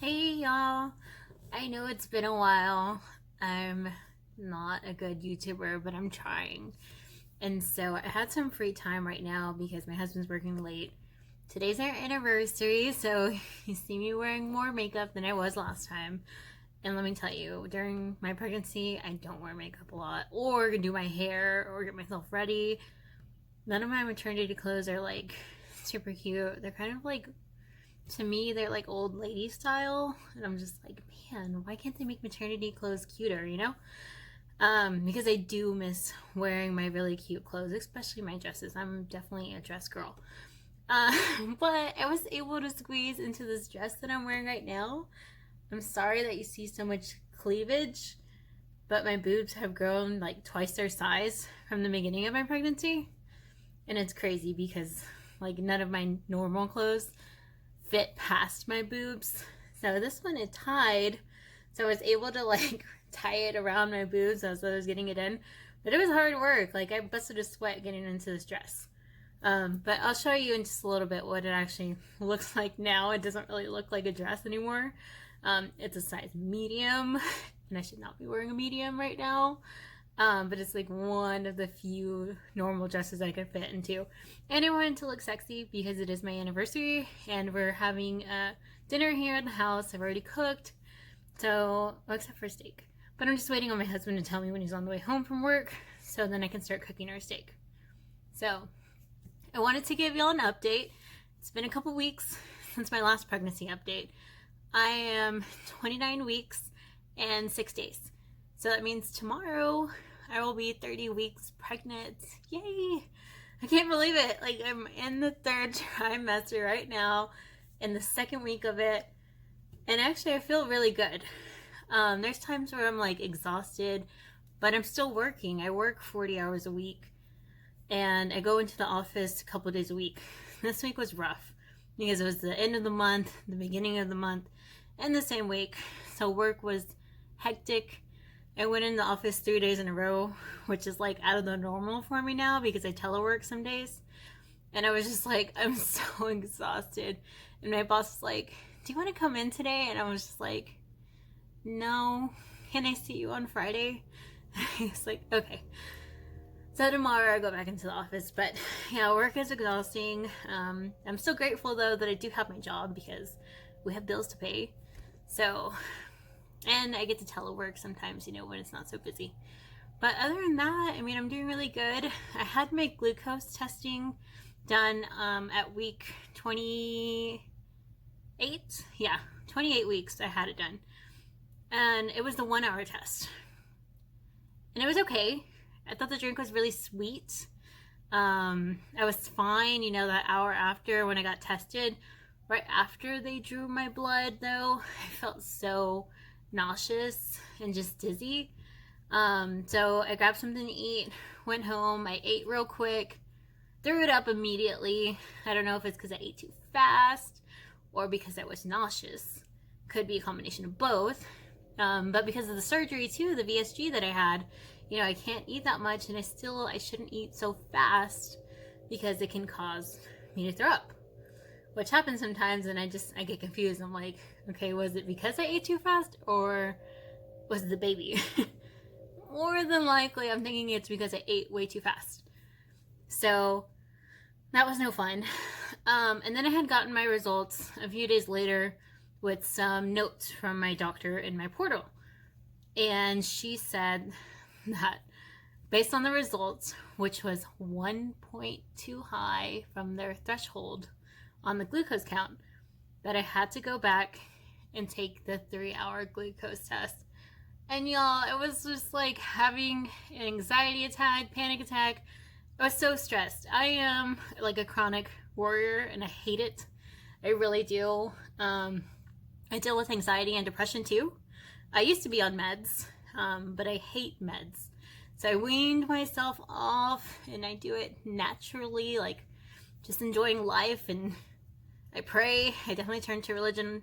Hey y'all, I know it's been a while. I'm not a good YouTuber, but I'm trying. And so I had some free time right now because my husband's working late. Today's our anniversary, so you see me wearing more makeup than I was last time. And let me tell you, during my pregnancy, I don't wear makeup a lot or do my hair or get myself ready. None of my maternity clothes are like super cute. They're kind of like, to me, they're like old lady style, and I'm just like, man, why can't they make maternity clothes cuter, because I do miss wearing my really cute clothes, especially my dresses. I'm definitely a dress girl. uh, but I was able to squeeze into this dress that I'm wearing right now. I'm sorry that you see so much cleavage, but my boobs have grown like twice their size from the beginning of my pregnancy, and it's crazy because like none of my normal clothes fit past my boobs. So this one is tied. So I was able to like tie it around my boobs as I was getting it in. But it was hard work. Like I busted a sweat getting into this dress. But I'll show you in just a little bit what it actually looks like now. It doesn't really look like a dress anymore. It's a size medium, and I should not be wearing a medium right now. But it's like one of the few normal dresses I could fit into. And I wanted to look sexy because it is my anniversary and we're having dinner here at the house. I've already cooked, so well, except for steak. But I'm just waiting on my husband to tell me when he's on the way home from work so then I can start cooking our steak. So I wanted to give y'all an update. It's been a couple weeks since my last pregnancy update. I am 29 weeks and 6 days. So that means tomorrow I will be 30 weeks pregnant. Yay! I can't believe it. Like, I'm in the third trimester right now, in the second week of it. And actually, I feel really good. There's times where I'm like exhausted, but I'm still working. I work 40 hours a week, and I go into the office a couple days a week. This week was rough because it was the end of the month, the beginning of the month, and the same week. So work was hectic. I went in the office 3 days in a row, which is like out of the normal for me now because I telework some days. And I was just like, I'm so exhausted. And my boss was like, do you want to come in today? And I was just like, no. Can I see you on Friday? He's like, okay. So tomorrow I go back into the office. But yeah, work is exhausting. I'm still grateful though that I do have my job because we have bills to pay. So, and I get to telework sometimes, when it's not so busy. But other than that, I mean, I'm doing really good. I had my glucose testing done at week 28. Yeah, 28 weeks I had it done. And it was the 1 hour test. And it was okay. I thought the drink was really sweet. I was fine, that hour after when I got tested. Right after they drew my blood, though, I felt so nauseous and just dizzy. So I grabbed something to eat, went home, I ate real quick, threw it up immediately. I don't know if it's because I ate too fast or because I was nauseous. Could be a combination of both. But because of the surgery too, the VSG that I had, I can't eat that much, and I shouldn't eat so fast because it can cause me to throw up, which happens sometimes, and I get confused. I'm like, okay, was it because I ate too fast or was it the baby? More than likely, I'm thinking it's because I ate way too fast. So that was no fun. And then I had gotten my results a few days later with some notes from my doctor in my portal. And she said that based on the results, which was 1 point too high from their threshold on the glucose count, that I had to go back and take the 3-hour glucose test. And y'all, it was just like having an anxiety attack, panic attack. I was so stressed. I am like a chronic warrior and I hate it. I really do. I deal with anxiety and depression too. I used to be on meds, but I hate meds. So I weaned myself off and I do it naturally, like just enjoying life, and I pray. I definitely turn to religion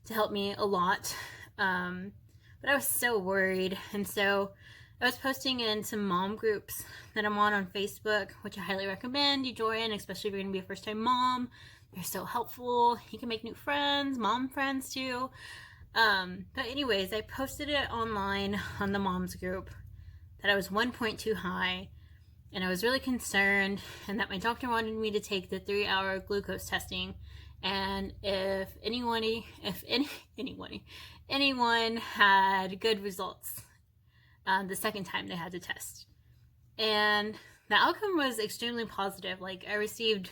to help me a lot. But I was so worried, and so I was posting in some mom groups that I'm on Facebook, which I highly recommend you join, especially if you're going to be a first-time mom. They're so helpful. You can make new friends, mom friends too. But anyways, I posted it online on the moms group that I was 1.2 high, and I was really concerned, and that my doctor wanted me to take the 3-hour glucose testing. And if anyone had good results the second time they had to test. And the outcome was extremely positive. Like, I received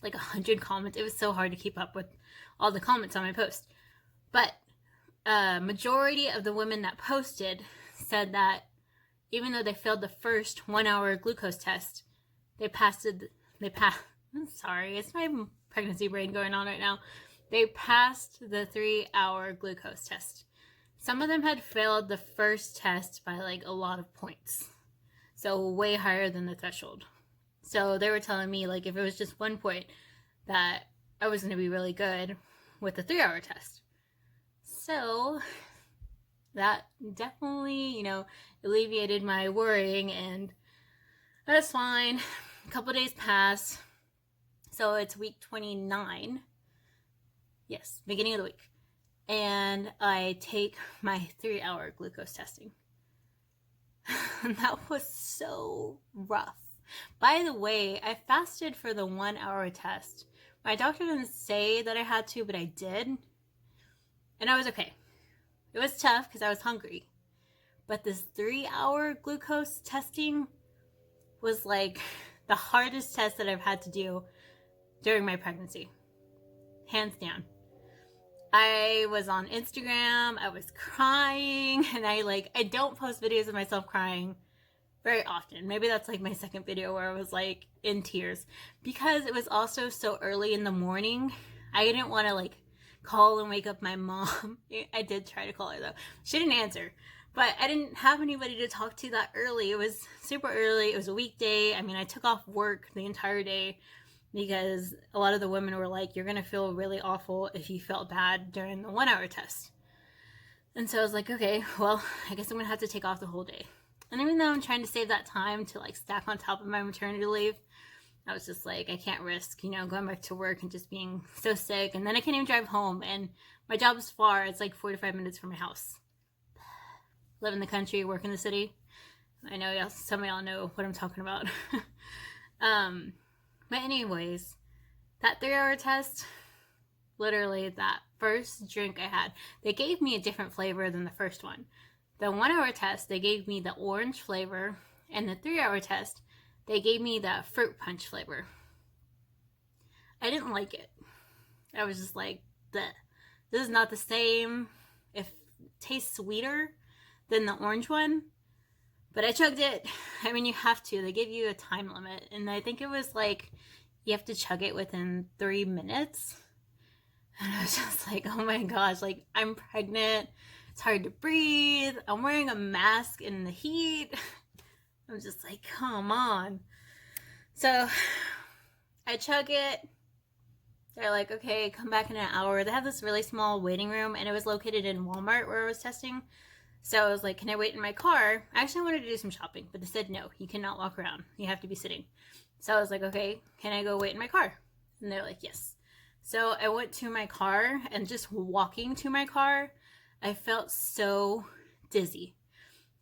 like 100 comments. It was so hard to keep up with all the comments on my post. But majority of the women that posted said that even though they failed the first 1-hour glucose test, sorry, it's my pregnancy brain going on right now. They passed the 3-hour glucose test. Some of them had failed the first test by like a lot of points. So way higher than the threshold. So they were telling me, like, if it was just 1 point, that I was going to be really good with the 3-hour test. So that definitely, alleviated my worrying, and that's fine. A couple days pass. So it's week 29. Yes, beginning of the week. And I take my 3-hour glucose testing. That was so rough. By the way, I fasted for the 1-hour test. My doctor didn't say that I had to, but I did. And I was okay. It was tough because I was hungry. But this 3-hour glucose testing was like the hardest test that I've had to do during my pregnancy. Hands down. I was on Instagram, I was crying, and I don't post videos of myself crying very often. Maybe that's like my second video where I was like in tears, because it was also so early in the morning. I didn't want to like call and wake up my mom. I did try to call her though. She didn't answer, but I didn't have anybody to talk to that early. It was super early. It was a weekday. I mean, I took off work the entire day, because a lot of the women were like, you're going to feel really awful if you felt bad during the 1-hour test. And so I was like, okay, well, I guess I'm going to have to take off the whole day. And even though I'm trying to save that time to like stack on top of my maternity leave, I was just like, I can't risk, going back to work and just being so sick. And then I can't even drive home. And my job is far. It's like 45 minutes from my house. Live in the country, work in the city. I know some of y'all know what I'm talking about. But anyways, that 3-hour test, literally that first drink I had, they gave me a different flavor than the first one. The 1-hour test, they gave me the orange flavor, and the 3-hour test, they gave me the fruit punch flavor. I didn't like it. I was just like, this is not the same. It tastes sweeter than the orange one. But I chugged it. I mean, you have to. They give you a time limit. And I think it was like, you have to chug it within 3 minutes. And I was just like, oh my gosh, like, I'm pregnant. It's hard to breathe. I'm wearing a mask in the heat. I'm just like, come on. So I chug it. They're like, okay, come back in an hour. They have this really small waiting room, and it was located in Walmart where I was testing. So I was like, can I wait in my car? I actually wanted to do some shopping, but they said, no, you cannot walk around. You have to be sitting. So I was like, okay, can I go wait in my car? And they're like, yes. So I went to my car, and just walking to my car, I felt so dizzy.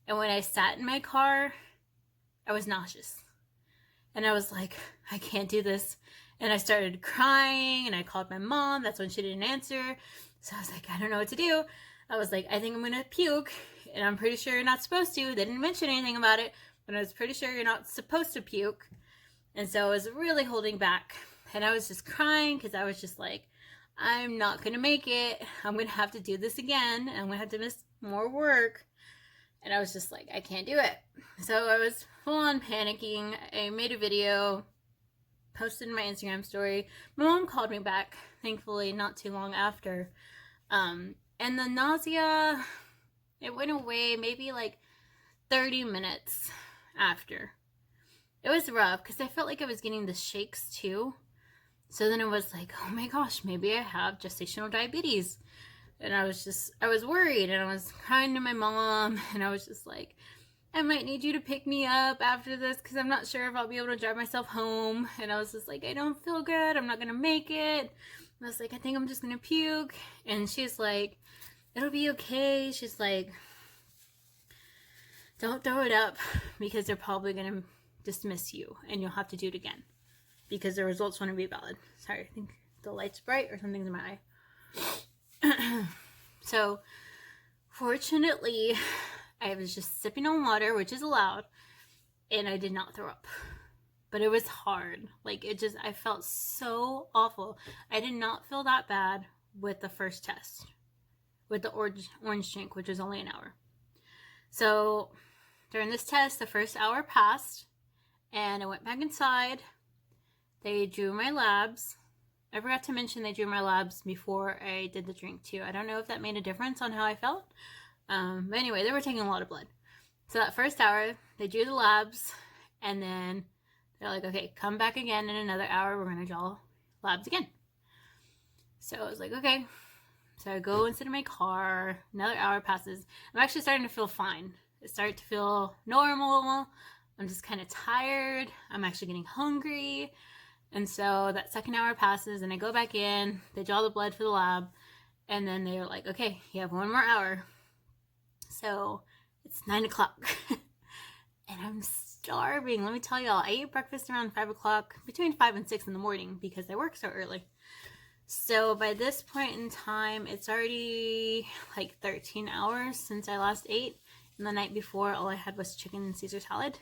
And when I sat in my car, I was nauseous. And I was like, I can't do this. And I started crying, and I called my mom. That's when she didn't answer. So I was like, I don't know what to do. I was like, I think I'm going to puke, and I'm pretty sure you're not supposed to. They didn't mention anything about it, but I was pretty sure you're not supposed to puke. And so I was really holding back, and I was just crying because I was just like, I'm not going to make it. I'm going to have to do this again. I'm going to have to miss more work. And I was just like, I can't do it. So I was full on panicking. I made a video, posted in my Instagram story. My mom called me back, thankfully, not too long after. And the nausea, it went away maybe like 30 minutes after. It was rough because I felt like I was getting the shakes too. So then it was like, oh my gosh, maybe I have gestational diabetes. And I was worried, and I was crying to my mom, and I was just like, I might need you to pick me up after this because I'm not sure if I'll be able to drive myself home. And I was just like, I don't feel good. I'm not going to make it. And I was like, I think I'm just going to puke. And she's like, it'll be okay. She's like, don't throw it up because they're probably going to dismiss you and you'll have to do it again because the results won't be valid. Sorry, I think the light's bright or something's in my eye. So, fortunately, I was just sipping on water, which is allowed, and I did not throw up. But it was hard. Like, I felt so awful. I did not feel that bad with the first test, with the orange drink, which was only an hour. So, during this test, the first hour passed, and I went back inside. They drew my labs. I forgot to mention they drew my labs before I did the drink, too. I don't know if that made a difference on how I felt. But anyway, they were taking a lot of blood. So that first hour, they drew the labs, and then they're like, okay, come back again in another hour. We're going to draw labs again. So I was like, okay. So I go and sit in my car. Another hour passes. I'm actually starting to feel fine. I start to feel normal. I'm just kind of tired. I'm actually getting hungry. And so that second hour passes, and I go back in. They draw the blood for the lab. And then they're like, okay, you have one more hour. So it's 9 o'clock and I'm starving. Let me tell y'all, I ate breakfast around 5 o'clock, between 5 and 6 in the morning because I work so early. So by this point in time, it's already like 13 hours since I last ate. And the night before, all I had was chicken and Caesar salad.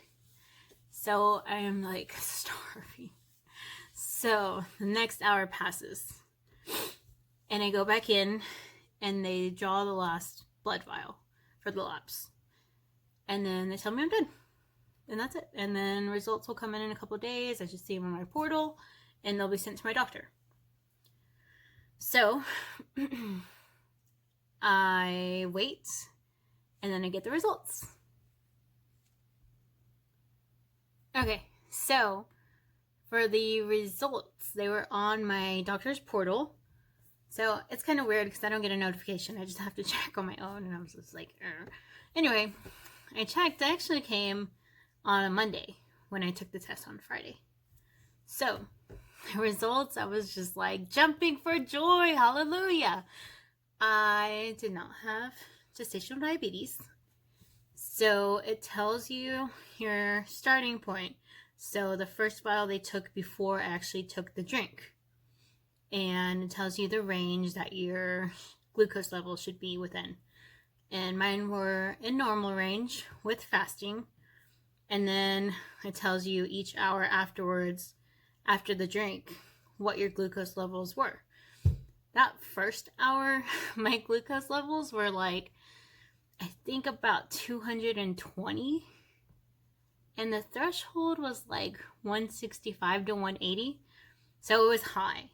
So I'm like starving. So the next hour passes and I go back in and they draw the last blood vial for the labs. And then they tell me I'm good. And that's it. And then results will come in a couple of days. I should see them on my portal and they'll be sent to my doctor. So I wait and then I get the results. Okay, so for the results, they were on my doctor's portal. So it's kind of weird because I don't get a notification. I just have to check on my own. And I was just like, Anyway, I checked. It actually came on a Monday when I took the test on Friday. So the results, I was just like jumping for joy. Hallelujah. I did not have gestational diabetes. So it tells you your starting point. So the first vial they took before I actually took the drink. And it tells you the range that your glucose level should be within. And mine were in normal range with fasting. And then it tells you each hour afterwards, after the drink, what your glucose levels were. That first hour, my glucose levels were like, I think about 220. And the threshold was like 165 to 180. So it was high.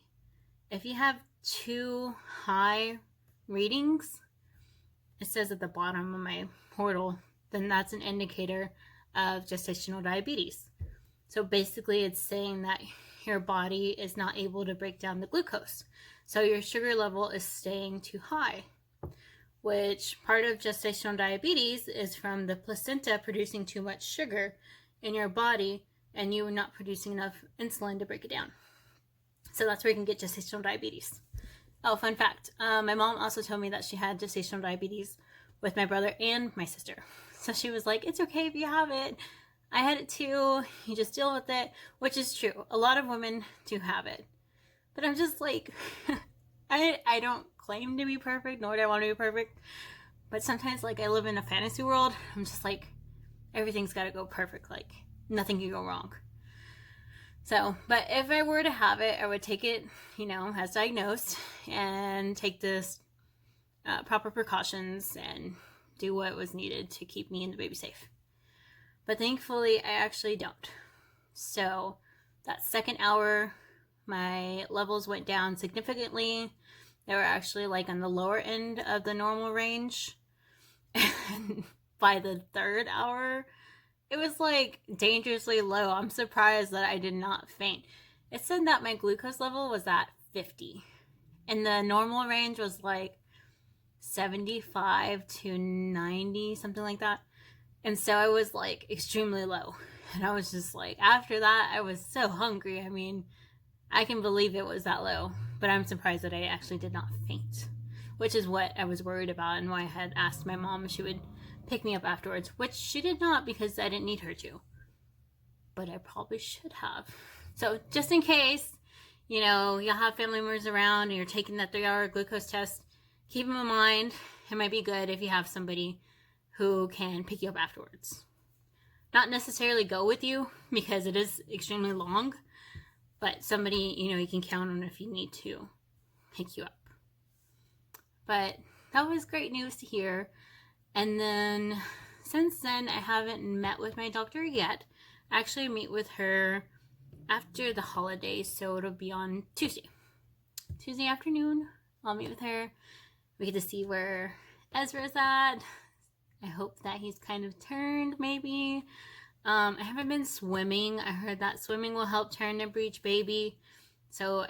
If you have too high readings, it says at the bottom of my portal, then that's an indicator of gestational diabetes. So basically it's saying that your body is not able to break down the glucose. So your sugar level is staying too high, which part of gestational diabetes is from the placenta producing too much sugar in your body and you not producing enough insulin to break it down. So that's where you can get gestational diabetes. Oh, fun fact. My mom also told me that she had gestational diabetes with my brother and my sister. So she was like, it's okay if you have it. I had it too. You just deal with it, which is true. A lot of women do have it. But I'm just like, I don't claim to be perfect, nor do I want to be perfect. But sometimes, like, I live in a fantasy world. I'm just like, everything's got to go perfect. Like, nothing can go wrong. So, but if I were to have it, I would take it, as diagnosed and take this proper precautions and do what was needed to keep me and the baby safe. But thankfully, I actually don't. So, that second hour, my levels went down significantly. They were actually like on the lower end of the normal range. And by the third hour, it was like dangerously low. I'm surprised that I did not faint. It said that my glucose level was at 50. And the normal range was like 75 to 90, something like that. And so I was like extremely low. And I was just like, after that, I was so hungry. I mean, I can believe it was that low, but I'm surprised that I actually did not faint, which is what I was worried about and why I had asked my mom if she would pick me up afterwards, which she did not because I didn't need her to. But I probably should have. So just in case, you know, you'll have family members around and you're taking that 3-hour glucose test, keep them in mind. It might be good if you have somebody who can pick you up afterwards. Not necessarily go with you because it is extremely long, but somebody, you know, you can count on if you need to pick you up. But that was great news to hear. And then since then, I haven't met with my doctor yet. I actually meet with her after the holidays, so it'll be on Tuesday afternoon. I'll meet with her. We get to see where Ezra's at. I hope that he's kind of turned, maybe. I haven't been swimming. I heard that swimming will help turn a breech baby. So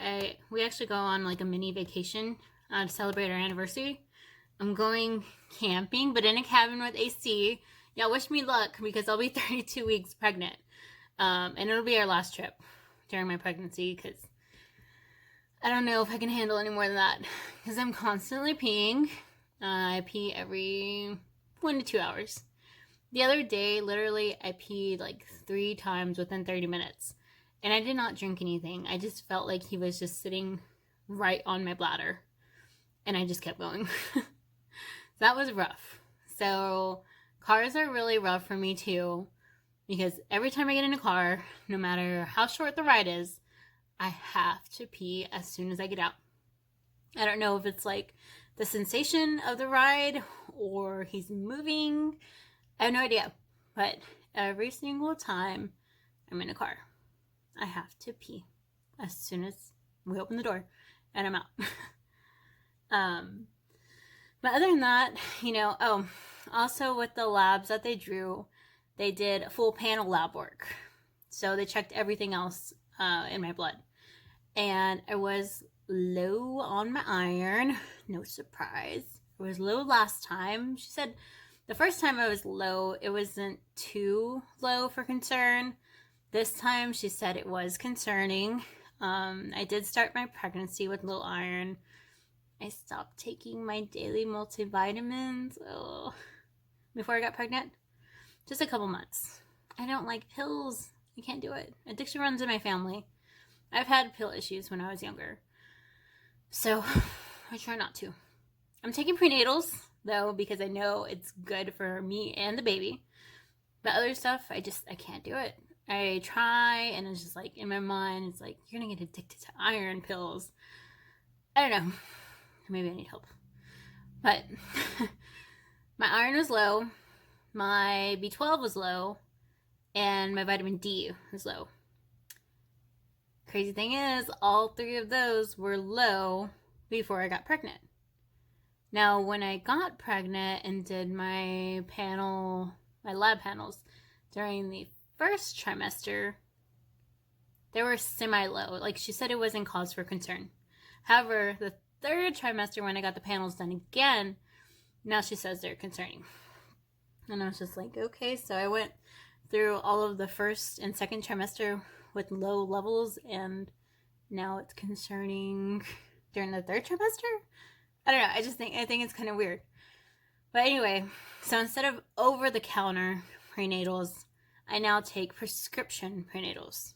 we actually go on like a mini vacation to celebrate our anniversary. I'm going camping, but in a cabin with AC. Yeah, wish me luck because I'll be 32 weeks pregnant. And it'll be our last trip during my pregnancy because I don't know if I can handle any more than that because I'm constantly peeing. I pee every 1 to 2 hours. The other day, literally, I peed like 3 times within 30 minutes. And I did not drink anything. I just felt like he was just sitting right on my bladder. And I just kept going. That was rough. So, cars are really rough for me too. Because every time I get in a car, no matter how short the ride is, I have to pee as soon as I get out. I don't know if it's like the sensation of the ride or he's moving. I have no idea. But every single time I'm in a car, I have to pee as soon as we open the door and I'm out. But other than that, you know, also with the labs that they drew, they did full panel lab work. So they checked everything else in my blood. And I was low on my iron. No surprise. I was low last time. She said the first time I was low, it wasn't too low for concern. This time she said it was concerning. I did start my pregnancy with low iron. I stopped taking my daily multivitamins before I got pregnant. Just a couple months. I don't like pills. I can't do it. Addiction runs in my family. I've had pill issues when I was younger. So I try not to. I'm taking prenatals, though, because I know it's good for me and the baby. But other stuff, I can't do it. I try, and it's just like, in my mind, it's like, you're going to get addicted to iron pills. I don't know. Maybe I need help. But my iron was low, my B12 was low, and my vitamin D was low. Crazy thing is, all 3 of those were low before I got pregnant. Now, when I got pregnant and did my lab panels during the first trimester, they were semi-low. Like, she said it wasn't cause for concern. However, the 3rd trimester, when I got the panels done again, now she says they're concerning. And I was just like, okay. So I went through all of the 1st and 2nd trimester with low levels, and now it's concerning during the 3rd trimester? I don't know. I think it's kind of weird. But anyway, so instead of over-the-counter prenatals, I now take prescription prenatals,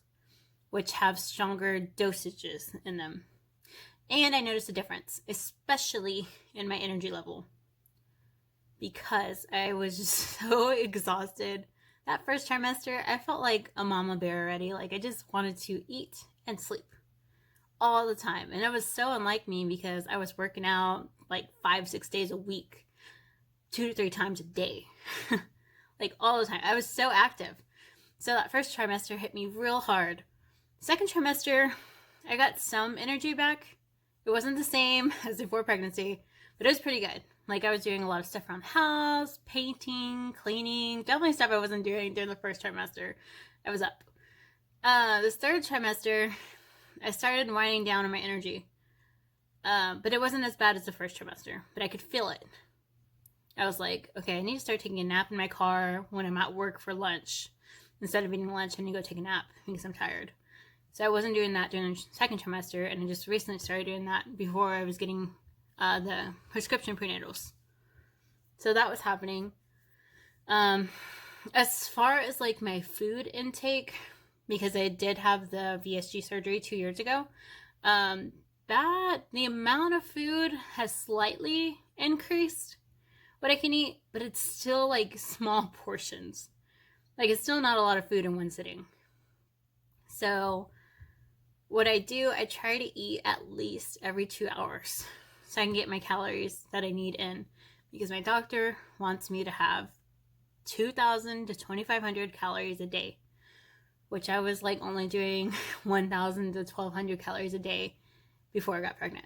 which have stronger dosages in them. And I noticed a difference, especially in my energy level, because I was just so exhausted. That 1st trimester, I felt like a mama bear already. Like, I just wanted to eat and sleep all the time. And it was so unlike me because I was working out like 5-6 days a week, 2 to 3 times a day, like all the time. I was so active. So that 1st trimester hit me real hard. 2nd trimester, I got some energy back. It wasn't the same as before pregnancy, but it was pretty good. Like, I was doing a lot of stuff around the house, painting, cleaning, definitely stuff I wasn't doing during the 1st trimester. I was up. This 3rd trimester, I started winding down on my energy. But it wasn't as bad as the 1st trimester, but I could feel it. I was like, okay, I need to start taking a nap in my car when I'm at work for lunch. Instead of eating lunch, I need to go take a nap because I'm tired. So I wasn't doing that during the second trimester, and I just recently started doing that before I was getting the prescription prenatals. So that was happening. As far as like my food intake, because I did have the VSG surgery 2 years ago, that the amount of food has slightly increased what I can eat, but it's still like small portions. Like it's still not a lot of food in one sitting. So what I do, I try to eat at least every 2 hours so I can get my calories that I need in, because my doctor wants me to have 2,000 to 2,500 calories a day, which I was like only doing 1,000 to 1,200 calories a day before I got pregnant.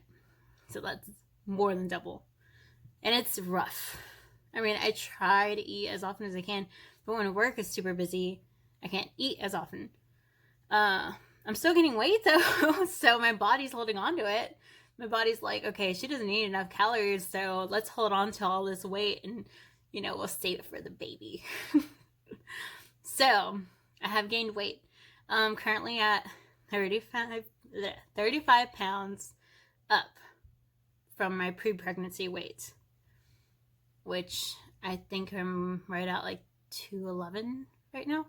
So that's more than double. And it's rough. I mean, I try to eat as often as I can, but when work is super busy, I can't eat as often. I'm still gaining weight though, so my body's holding on to it. My body's like, okay, she doesn't need enough calories, so let's hold on to all this weight and, you know, we'll save it for the baby. So I have gained weight. Currently at 35 pounds up from my pre-pregnancy weight, which I think I'm right at like 211 right now.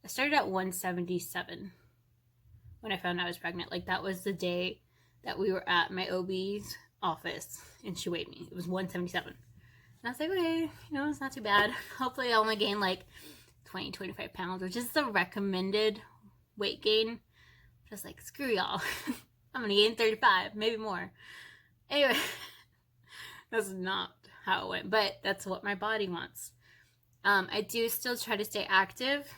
I started at 177 when I found out I was pregnant. Like that was the day that we were at my OB's office and she weighed me. It was 177. And I was like, okay, you know, it's not too bad. Hopefully I'll only gain like 25 pounds, which is the recommended weight gain. Just like, screw y'all. I'm gonna gain 35, maybe more. Anyway, that's not how it went, but that's what my body wants. I do still try to stay active,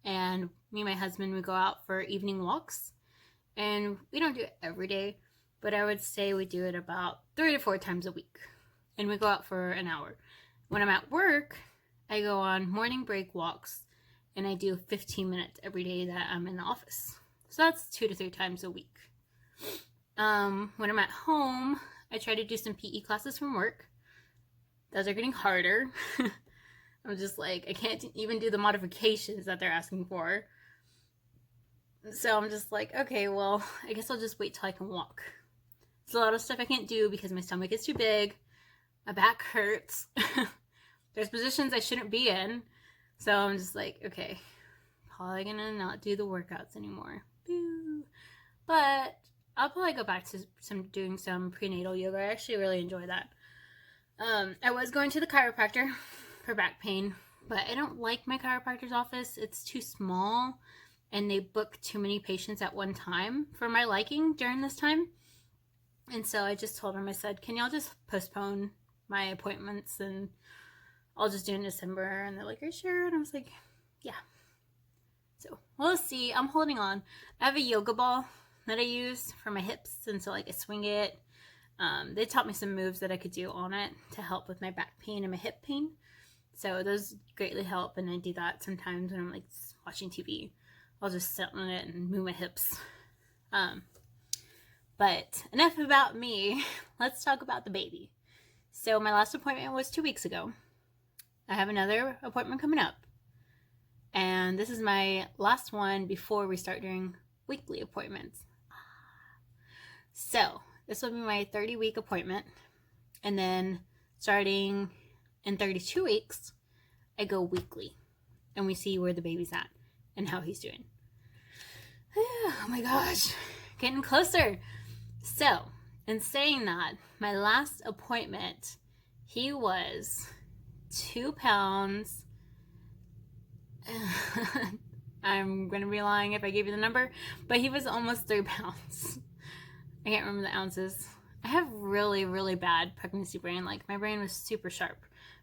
and me and my husband, we go out for evening walks, and we don't do it every day, but I would say we do it about 3 to 4 times a week, and we go out for an hour. When I'm at work, I go on morning break walks, and I do 15 minutes every day that I'm in the office. So that's 2 to 3 times a week. When I'm at home, I try to do some PE classes from work. Those are getting harder. I'm just like, I can't even do the modifications that they're asking for. So I'm just like, okay, well, I guess I'll just wait till I can walk. There's a lot of stuff I can't do because my stomach is too big. My back hurts. There's positions I shouldn't be in. So I'm just like, okay, probably gonna not do the workouts anymore. Boo. But I'll probably go back to doing some prenatal yoga. I actually really enjoy that. I was going to the chiropractor for back pain, but I don't like my chiropractor's office. It's too small, and they book too many patients at one time for my liking during this time. And so I just told them, I said, can y'all just postpone my appointments and I'll just do it in December? And they're like, are you sure? And I was like, yeah. So we'll see. I'm holding on. I have a yoga ball that I use for my hips, and so like I swing it. They taught me some moves that I could do on it to help with my back pain and my hip pain. So those greatly help, and I do that sometimes when I'm like watching TV. I'll just sit on it and move my hips. But enough about me. Let's talk about the baby. So my last appointment was 2 weeks ago. I have another appointment coming up. And this is my last one before we start doing weekly appointments. So this will be my 30-week appointment. And then starting in 32 weeks, I go weekly. And we see where the baby's at and how he's doing. Oh my gosh, getting closer. So, in saying that, my last appointment, he was 2 pounds. I'm going to be lying if I gave you the number, but he was almost 3 pounds. I can't remember the ounces. I have really, really bad pregnancy brain. Like, my brain was super sharp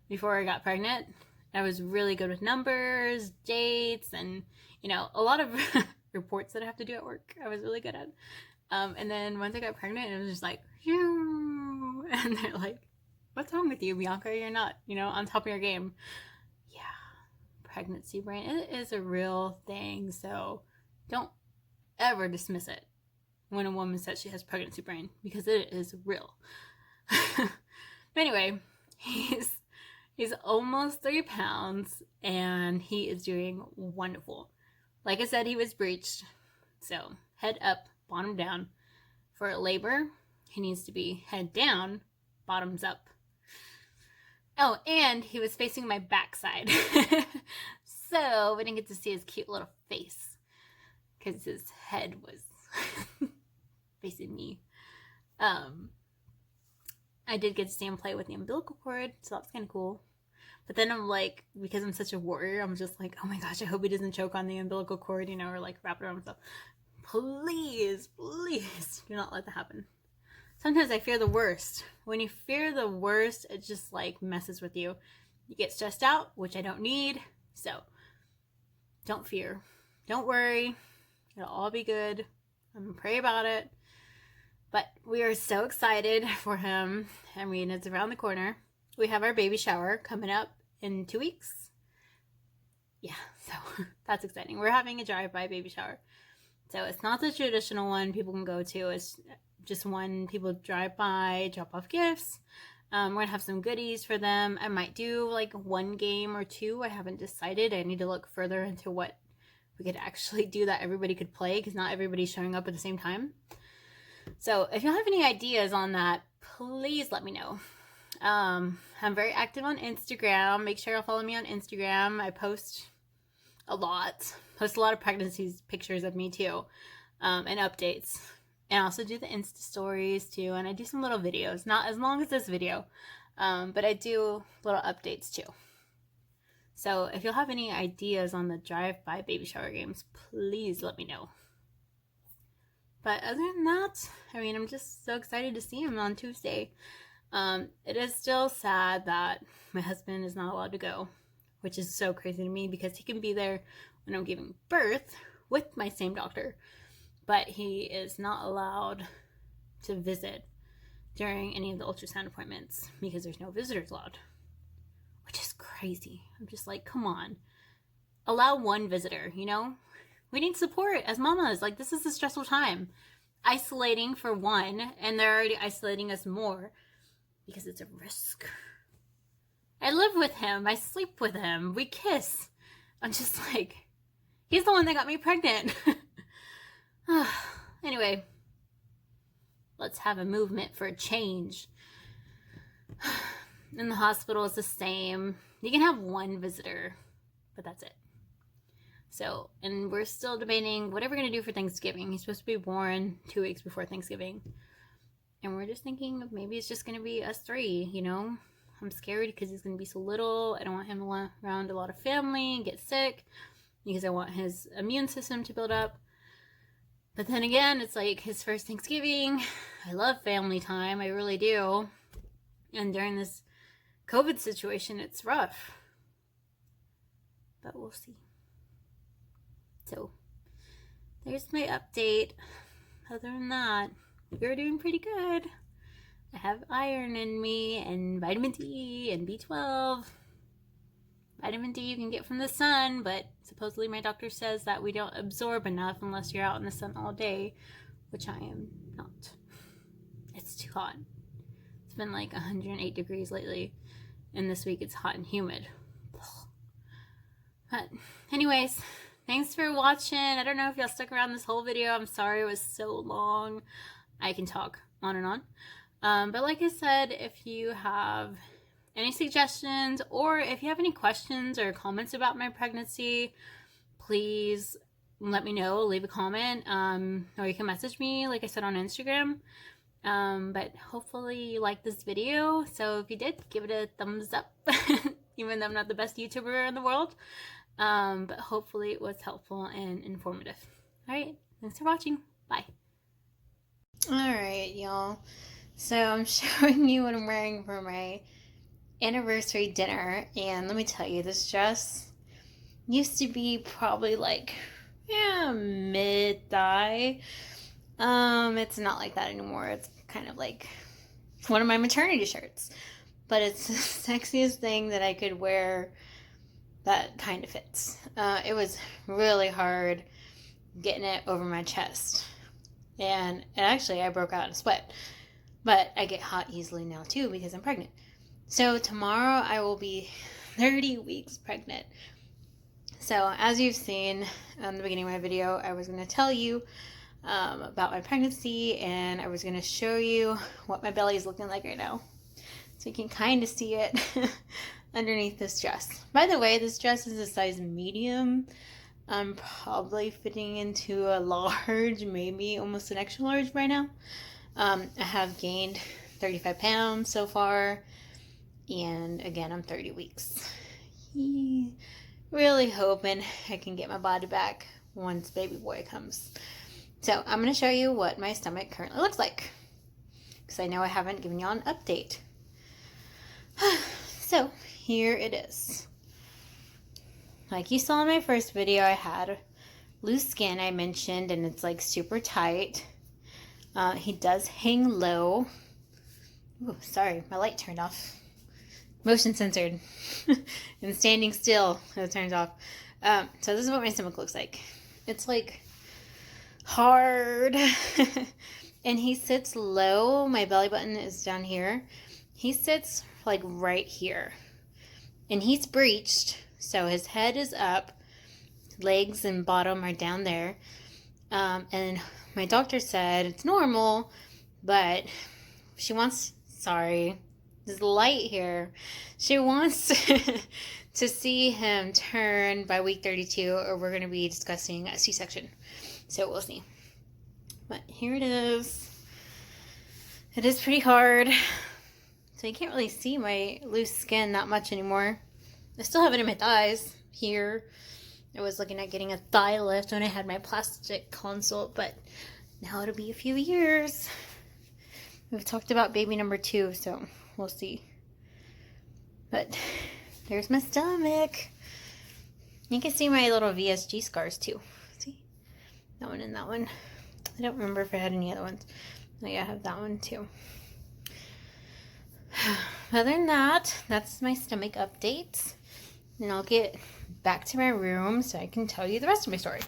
before I got pregnant. I was really good with numbers, dates, and, you know, a lot of reports that I have to do at work. I was really good at. And then once I got pregnant, it was just like, phew, and they're like, what's wrong with you, Bianca? You're not, you know, on top of your game. Yeah, pregnancy brain, it is a real thing. So don't ever dismiss it when a woman says she has pregnancy brain, because it is real. But anyway, he's He's almost 3 pounds, and he is doing wonderful. Like I said, he was breeched. So head up, bottom down. For labor, he needs to be head down, bottoms up. Oh, and he was facing my backside. So we didn't get to see his cute little face because his head was facing me. I did get to see him play with the umbilical cord, so that's kind of cool. But then I'm like, because I'm such a warrior, I'm just like, oh my gosh, I hope he doesn't choke on the umbilical cord, or like wrap it around himself. Please, please do not let that happen. Sometimes I fear the worst. When you fear the worst, it just like messes with you. You get stressed out, which I don't need. So don't fear. Don't worry. It'll all be good. I'm going to pray about it. But we are so excited for him. I mean, it's around the corner. We have our baby shower coming up in 2 weeks. Yeah, so that's exciting. We're having a drive-by baby shower. So it's not the traditional one people can go to. It's just one people drive by, drop off gifts. We're going to have some goodies for them. I might do like 1 game or 2. I haven't decided. I need to look further into what we could actually do that everybody could play, because not everybody's showing up at the same time. So if you have any ideas on that, please let me know. I'm very active on Instagram. Make sure you'll follow me on Instagram. I post a lot of pregnancy pictures of me too, and updates. And I also do the Insta stories too, and I do some little videos, not as long as this video, but I do little updates too. So if you'll have any ideas on the drive-by baby shower games, please let me know. But other than that, I mean, I'm just so excited to see him on Tuesday. It is still sad that my husband is not allowed to go, which is so crazy to me, because he can be there when I'm giving birth with my same doctor, but he is not allowed to visit during any of the ultrasound appointments because there's no visitors allowed, which is crazy. I'm just like, come on, allow 1 visitor, We need support as mamas. Like, this is a stressful time. Isolating for 1, and they're already isolating us more because it's a risk. I live with him. I sleep with him. We kiss. I'm just like, he's the one that got me pregnant. Anyway, let's have a movement for a change. In the hospital, it's the same. You can have 1 visitor, but that's it. So, and we're still debating what we're going to do for Thanksgiving. He's supposed to be born 2 weeks before Thanksgiving. And we're just thinking of maybe it's just going to be us 3, I'm scared because he's going to be so little. I don't want him around a lot of family and get sick, because I want his immune system to build up. But then again, it's like his first Thanksgiving. I love family time. I really do. And during this COVID situation, it's rough. But we'll see. So, there's my update. Other than that, we're doing pretty good. I have iron in me, and vitamin D, and B12. Vitamin D you can get from the sun, but supposedly my doctor says that we don't absorb enough unless you're out in the sun all day, which I am not. It's too hot. It's been like 108 degrees lately, and this week it's hot and humid. But anyways, thanks for watching. I don't know if y'all stuck around this whole video. I'm sorry it was so long. I can talk on and on. But like I said, if you have any suggestions, or if you have any questions or comments about my pregnancy, please let me know. Leave a comment, or you can message me, like I said, on Instagram. But hopefully you liked this video. So if you did, give it a thumbs up, even though I'm not the best YouTuber in the world. But hopefully it was helpful and informative. Alright, thanks for watching. Bye. Alright, y'all. So I'm showing you what I'm wearing for my anniversary dinner. And let me tell you, this dress used to be probably like, mid-thigh. It's not like that anymore. It's kind of like one of my maternity shirts. But it's the sexiest thing that I could wear that kind of fits. It was really hard getting it over my chest. And actually I broke out in sweat. But I get hot easily now too because I'm pregnant. So tomorrow I will be 30 weeks pregnant. So as you've seen in the beginning of my video, I was going to tell you about my pregnancy, and I was going to show you what my belly is looking like right now. So you can kind of see it underneath this dress. By the way, this dress is a size medium. I'm probably fitting into a large, maybe almost an extra large right now. I have gained 35 pounds so far. And again, I'm 30 weeks. Really hoping I can get my body back once baby boy comes. So I'm going to show you what my stomach currently looks like, because I know I haven't given y'all an update. So here it is. Like you saw in my first video, I had loose skin, I mentioned, and it's like super tight. He does hang low. Ooh, sorry, my light turned off. Motion censored. And standing still, it turns off. So this is what my stomach looks like. It's like hard. And he sits low. My belly button is down here. He sits like right here. And he's breeched, so his head is up. Legs and bottom are down there. And my doctor said it's normal, but she wants, sorry, there's light here. She wants to see him turn by week 32, or we're going to be discussing a C-section. So we'll see. But here it is. It is pretty hard. So you can't really see my loose skin that much anymore. I still have it in my thighs here. I was looking at getting a thigh lift when I had my plastic consult, but now it'll be a few years. We've talked about baby number 2, so we'll see. But there's my stomach. You can see my little VSG scars too. See? That one and that one. I don't remember if I had any other ones. Oh yeah, I have that one too. Other than that, that's my stomach update. And I'll get back to my room so I can tell you the rest of my story.